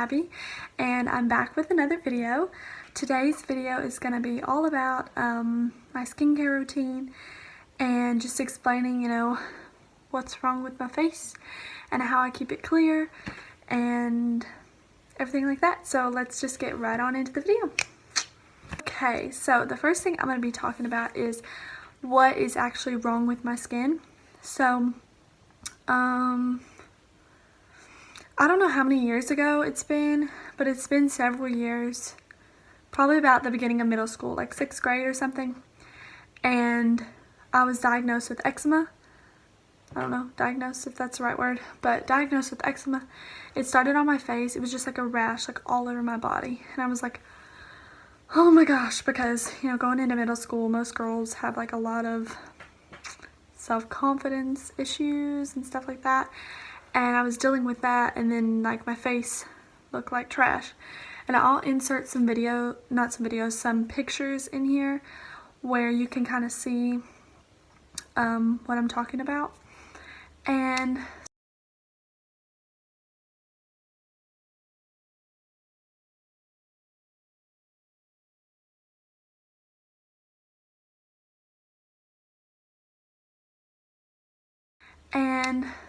Abby, and I'm back with another video. Today's video is going to be all about my skincare routine and just explaining, what's wrong with my face and how I keep it clear and everything like that. So let's just get right on into the video. Okay, so the first thing I'm going to be talking about is what is actually wrong with my skin. So, I don't know how many years ago it's been, but it's been several years, probably about the beginning of middle school, like 6th grade or something, and I was diagnosed with eczema. I don't know, diagnosed if that's the right word, but diagnosed with eczema. It started on my face. It was just like a rash, like all over my body, and I was like, oh my gosh, because, going into middle school, most girls have like a lot of self-confidence issues and stuff like that, and I was dealing with that, and then like my face looked like trash. And I'll insert some pictures in here where you can kind of see what I'm talking about. And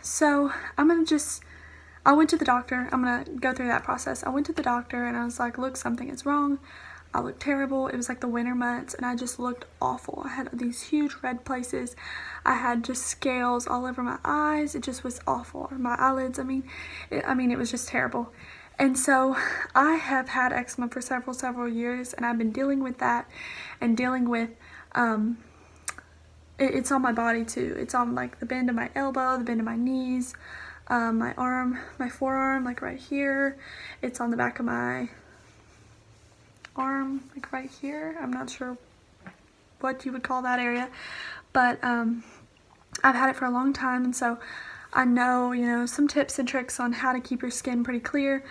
so I went to the doctor. I'm gonna go through that process. I went to the doctor and I was like, look, something is wrong. I look terrible. It was like the winter months and I just looked awful. I had these huge red places. I had just scales all over my eyes. It just was awful. Or my eyelids, it was just terrible. And so I have had eczema for several years, and I've been dealing with that and dealing with, it's on my body too. It's on like the bend of my elbow, the bend of my knees, my arm, my forearm, like right here. It's on the back of my arm, like right here. I'm not sure what you would call that area, but I've had it for a long time, and so I know, some tips and tricks on how to keep your skin pretty clear.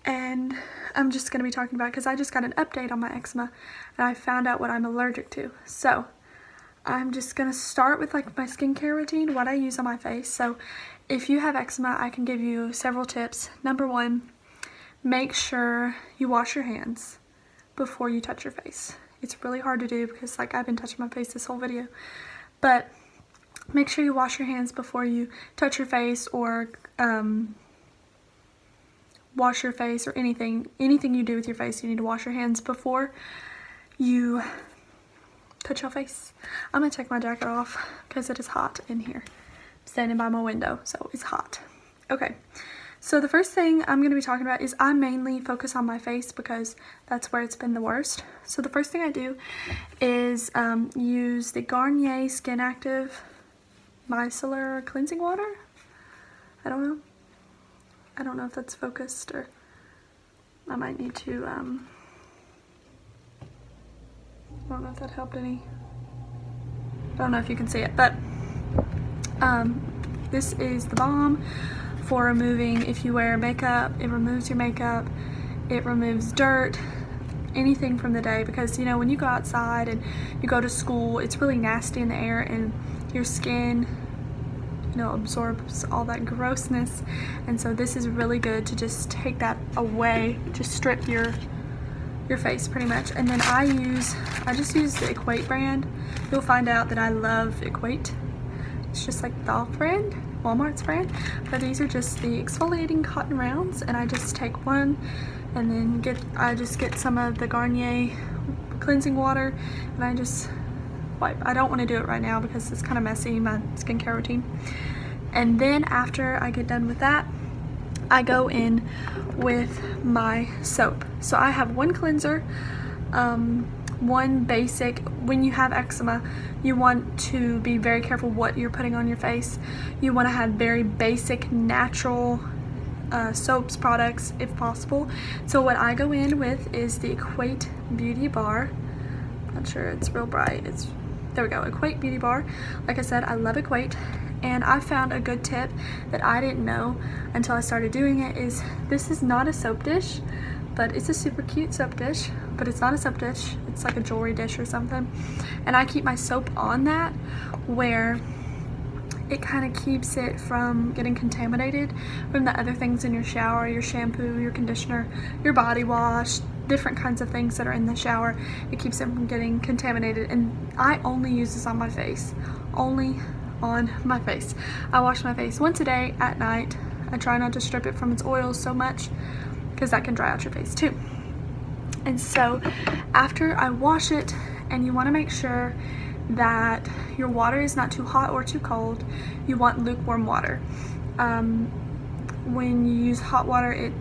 And I'm just going to be talking about, because I just got an update on my eczema and I found out what I'm allergic to. So I'm just going to start with like my skincare routine, what I use on my face. So if you have eczema, I can give you several tips. Number one, make sure you wash your hands before you touch your face. It's really hard to do because like I've been touching my face this whole video, but make sure you wash your hands before you touch your face, or wash your face, or anything you do with your face. You need to wash your hands before you touch your face. I'm gonna take my jacket off because it is hot in here. I'm standing by my window, so it's hot. Okay, so the first thing I'm gonna be talking about is I mainly focus on my face because that's where it's been the worst. So the first thing I do is use the Garnier Skin Active Micellar Cleansing Water. I don't know if that's focused, or I might need to, I don't know if that helped any. I don't know if you can see it, but this is the balm for removing, if you wear makeup, it removes your makeup, it removes dirt, anything from the day, because when you go outside and you go to school, it's really nasty in the air, and your skin absorbs all that grossness. And so this is really good to just take that away, just strip your face pretty much. And then I just use the Equate brand. You'll find out that I love Equate. It's just like the off-brand, Walmart's brand, but these are just the exfoliating cotton rounds, and I just take one and then I just get some of the Garnier cleansing water, and I just wipe. I don't want to do it right now because it's kind of messy, my skincare routine. And then after I get done with that, I go in with my soap. So I have one cleanser, one basic. When you have eczema, you want to be very careful what you're putting on your face. You want to have very basic, natural soaps, products, if possible. So what I go in with is the Equate Beauty Bar. Not sure it's real bright. There we go, Equate Beauty Bar. Like I said, I love Equate, and I found a good tip that I didn't know until I started doing it is this is not a soap dish, but it's a super cute soap dish, but it's not a soap dish. It's like a jewelry dish or something. And I keep my soap on that where it kind of keeps it from getting contaminated from the other things in your shower, your shampoo, your conditioner, your body wash, different kinds of things that are in the shower. It keeps it from getting contaminated, and I only use this on my face. Only on my face. I wash my face once a day at night. I try not to strip it from its oils so much because that can dry out your face too. And so after I wash it, and you want to make sure that your water is not too hot or too cold. You want lukewarm water. When you use hot water, it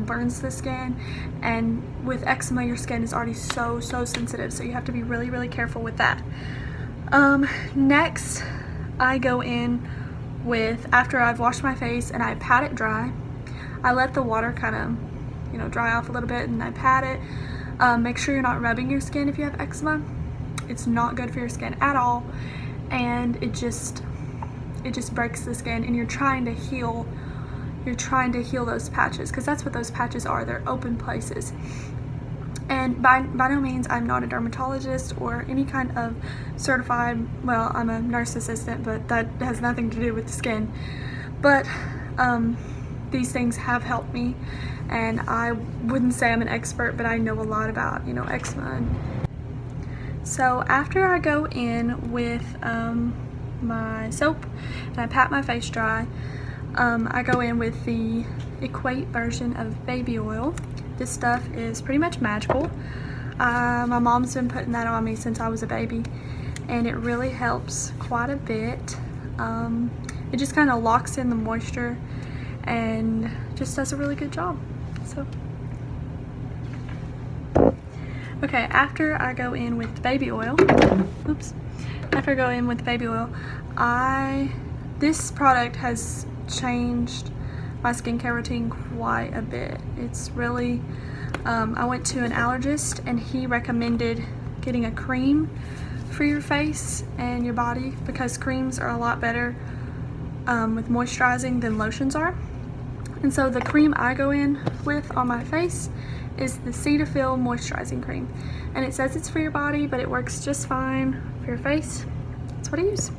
burns the skin, and with eczema your skin is already so sensitive, so you have to be really careful with that. Next, I go in with, after I've washed my face and I pat it dry, I let the water kind of dry off a little bit, and I pat it. Make sure you're not rubbing your skin if you have eczema. It's not good for your skin at all, and it just breaks the skin, and you're trying to heal those patches, because that's what those patches are. They're open places. And by no means, I'm not a dermatologist or any kind of certified, well, I'm a nurse assistant, but that has nothing to do with the skin. But these things have helped me, and I wouldn't say I'm an expert, but I know a lot about eczema. So after I go in with my soap and I pat my face dry, I go in with the Equate version of baby oil. This stuff is pretty much magical. My mom's been putting that on me since I was a baby, and it really helps quite a bit. It just kind of locks in the moisture and just does a really good job. So okay, after I go in with baby oil, this product has changed my skincare routine quite a bit. It's really, I went to an allergist, and he recommended getting a cream for your face and your body, because creams are a lot better with moisturizing than lotions are. And so the cream I go in with on my face is the Cetaphil moisturizing cream, and it says it's for your body, but it works just fine for your face. That's what I use.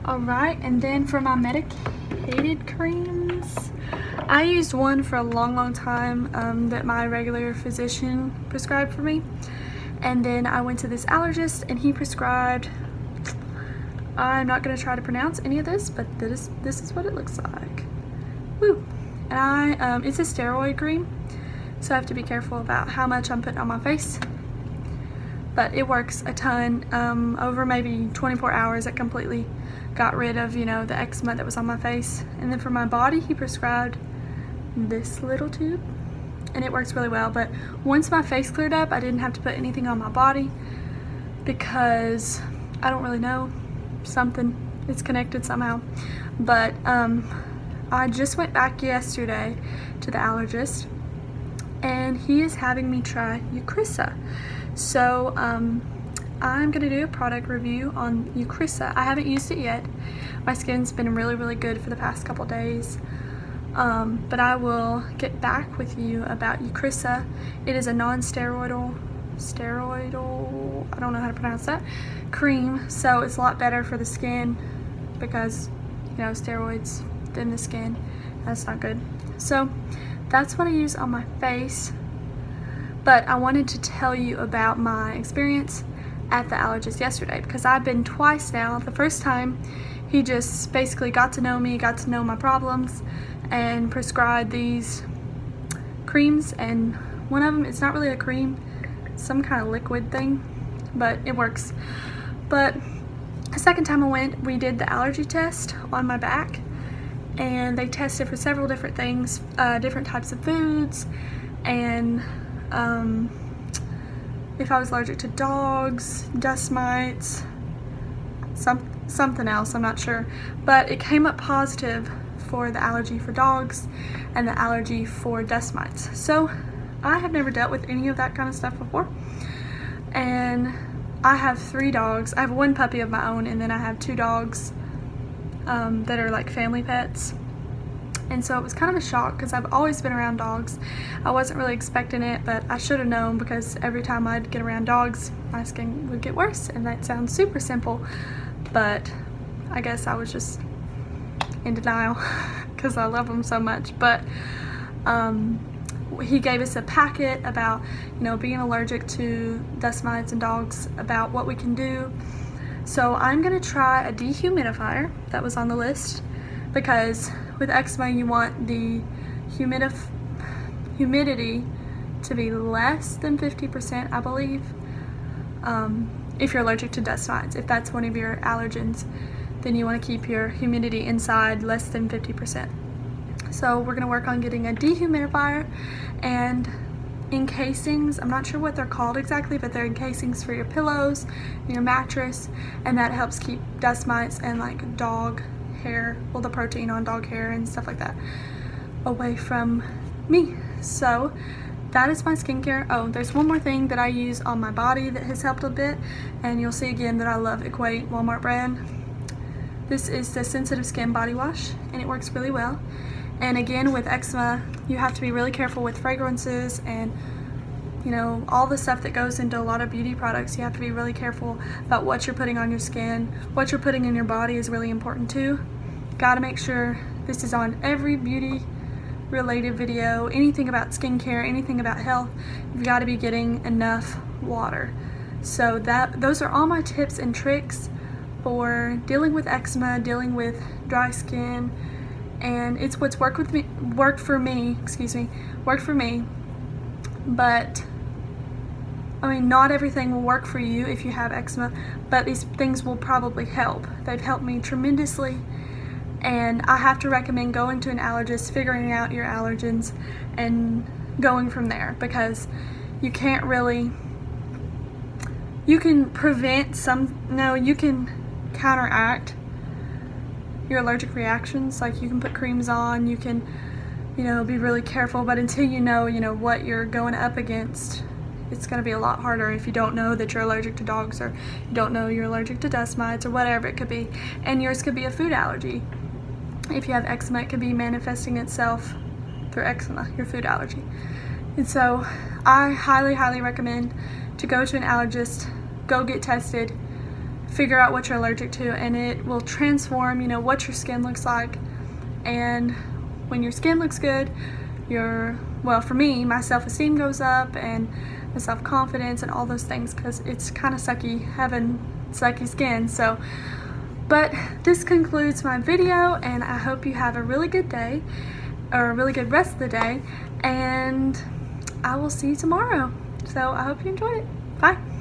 Alright, and then for my medicated creams, I used one for a long time that my regular physician prescribed for me, and then I went to this allergist, and he prescribed, I'm not going to try to pronounce any of this, but this is what it looks like. Woo! And it's a steroid cream, so I have to be careful about how much I'm putting on my face. But it works a ton. Over maybe 24 hours, it completely got rid of, the eczema that was on my face. And then for my body, he prescribed this little tube, and it works really well. But once my face cleared up, I didn't have to put anything on my body, because I don't really know, it's connected somehow. But I just went back yesterday to the allergist, and he is having me try Eucrisa. So I'm gonna do a product review on Eucrisa. I haven't used it yet. My skin's been really good for the past couple days, but I will get back with you about Eucrisa. It is a non-steroidal, I don't know how to pronounce that, cream, so it's a lot better for the skin, because steroids thin the skin. That's not good. So that's what I use on my face. But I wanted to tell you about my experience at the allergist yesterday, because I've been twice now. The first time, he just basically got to know me, got to know my problems, and prescribed these creams. And one of them, it's not really a cream, it's some kind of liquid thing, but it works. But the second time I went, we did the allergy test on my back, and they tested for several different things, different types of foods, and if I was allergic to dogs, dust mites, something else, I'm not sure. But it came up positive for the allergy for dogs and the allergy for dust mites. So I have never dealt with any of that kind of stuff before. And I have 3 dogs. I have 1 puppy of my own, and then I have 2 dogs that are like family pets. And so it was kind of a shock, because I've always been around dogs. I wasn't really expecting it, but I should have known, because every time I'd get around dogs, my skin would get worse. And that sounds super simple, but I guess I was just in denial because I love him so much. But he gave us a packet about, you know, being allergic to dust mites and dogs, about what we can do. So I'm gonna try a dehumidifier. That was on the list, because with eczema you want the humidity to be less than 50%, I believe, if you're allergic to dust mites. If that's one of your allergens, then you want to keep your humidity inside less than 50%. So we're going to work on getting a dehumidifier and encasings. I'm not sure what they're called exactly, but they're encasings for your pillows and your mattress, and that helps keep dust mites and like dog hair, well, the protein on dog hair and stuff like that, away from me. So that is my skincare. Oh, there's one more thing that I use on my body that has helped a bit, and you'll see again that I love Equate Walmart brand. This is the Sensitive Skin Body Wash, and it works really well. And again, with eczema, you have to be really careful with fragrances and, you know, all the stuff that goes into a lot of beauty products. You have to be really careful about what you're putting on your skin. What you're putting in your body is really important too. Gotta make sure this is on every beauty related video. Anything about skincare, anything about health, you've got to be getting enough water. So those are all my tips and tricks for dealing with eczema, dealing with dry skin, and it's what's worked for me. But I mean, not everything will work for you if you have eczema, but these things will probably help. They've helped me tremendously. And I have to recommend going to an allergist, figuring out your allergens, and going from there, because you can't really, you can prevent you can counteract your allergic reactions. Like, you can put creams on, you can, you know, be really careful, but until you know what you're going up against, it's going to be a lot harder if you don't know that you're allergic to dogs, or you don't know you're allergic to dust mites, or whatever it could be. And yours could be a food allergy. If you have eczema, it could be manifesting itself through eczema, your food allergy. And so I highly, highly recommend to go to an allergist, go get tested, figure out what you're allergic to, and it will transform, you know, what your skin looks like. And when your skin looks good, well, for me, my self-esteem goes up, and my self-confidence and all those things, because it's kind of sucky having sucky skin. So, but this concludes my video, and I hope you have a really good day, or a really good rest of the day, and I will see you tomorrow. So I hope you enjoyed it. Bye.